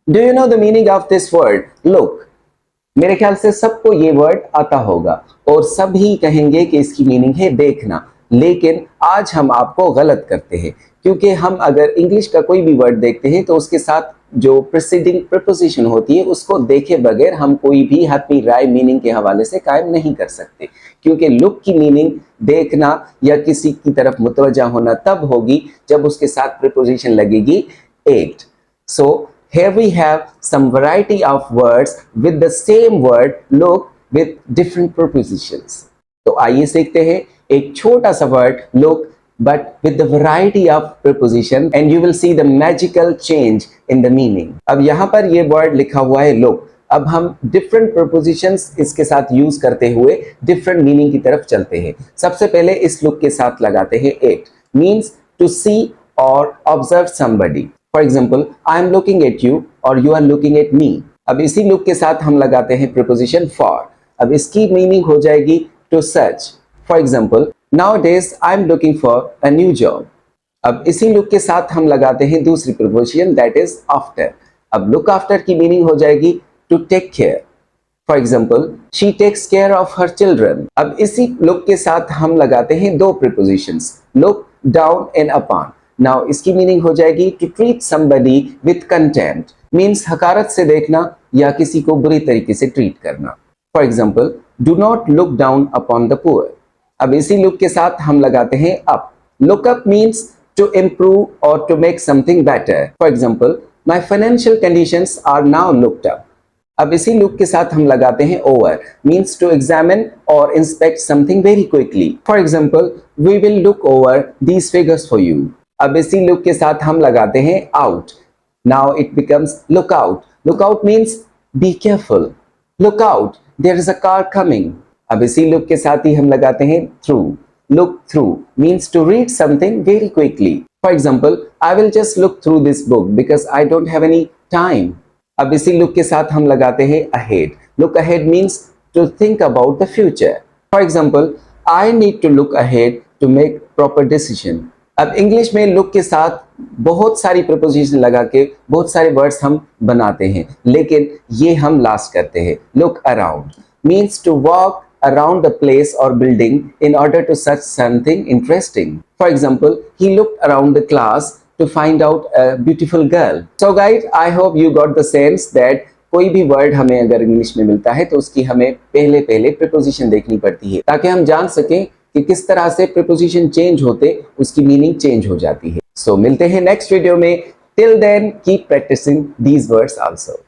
Do you know the meaning of this word look? मेरे ख्याल से सबको ये वर्ड आता होगा और सभी कहेंगे कि इसकी मीनिंग है देखना, लेकिन आज हम आपको गलत करते हैं, क्योंकि हम अगर इंग्लिश का कोई भी वर्ड देखते हैं तो उसके साथ जो प्रीसीडिंग प्रीपोजिशन होती है उसको देखे बगैर हम कोई भी अपनी राय मीनिंग के हवाले से कायम नहीं कर सकते, क्योंकि लुक की मीनिंग देखना या किसी की तरफ मुतवज्जा होना तब होगी जब उसके साथ प्रीपोजिशन लगेगी eight. So here we have some variety of words with the same word look with different prepositions. तो आइए सीखते हैं एक छोटा सा word look but with the variety of preposition and you will see the magical change in the meaning. अब यहाँ पर ये word लिखा हुआ है look. अब हम different prepositions इसके साथ यूज करते हुए different meaning की तरफ चलते हैं। सबसे पहले इस look के साथ लगाते हैं it means to see or observe somebody. For example I am looking at you और you are looking at me. अब इसी लुक के साथ हम लगाते हैं प्रीपोजिशन फॉर। अब इसकी मीनिंग हो जाएगी to search. For example nowadays I am looking for a new job. अब इसी लुक के साथ हम लगाते हैं दूसरी प्रीपोजिशन दैट इज आफ्टर। अब लुक आफ्टर की मीनिंग हो जाएगी to take care. For example she takes care of her children. अब इसी लुक के साथ हम लगाते हैं दो prepositions look down and upon. Now इसकी मीनिंग हो जाएगी to treat somebody with contempt means हकारत से देखना या किसी को बुरी तरीके से ट्रीट करना। For example do not look down upon the poor. अब इसी लुक के साथ हम लगाते हैं up. Look up means to improve और to make something better. For example my financial conditions are now looked up. अब इसी लुक के साथ हम लगाते हैं ओवर मीन्स टू एग्जामिन और inspect something very quickly. For example we will look over these figures for you. अब इसी लुक के साथ हम लगाते हैं out. Now it becomes look out. Look out means be careful. Look out there is a car coming. अब इसी look के साथ ही हम लगाते हैं through. Look through means to read something very quickly. For example I will just look through this book because I don't have any time. अब इसी लुक के साथ हम लगाते हैं ahead. Look ahead means to think about the future. For example I need to look ahead to make proper decision. अब English में look के साथ बहुत सारी प्रीपोजिशन लगा के बहुत सारे वर्ड्स हम बनाते हैं, लेकिन ये हम लास्ट करते हैं। Look around means to walk around the place और building in order to search something interesting. For example he looked around the class to find out a beautiful girl. So guys, I hope you got the sense that कोई भी word हमें अगर English में मिलता है तो उसकी हमें पहले प्रीपोजिशन देखनी पड़ती है ताकि हम जान सकें कि किस तरह से प्रीपोजिशन चेंज होते उसकी मीनिंग चेंज हो जाती है। सो मिलते हैं नेक्स्ट वीडियो में। Till then keep practising these words also.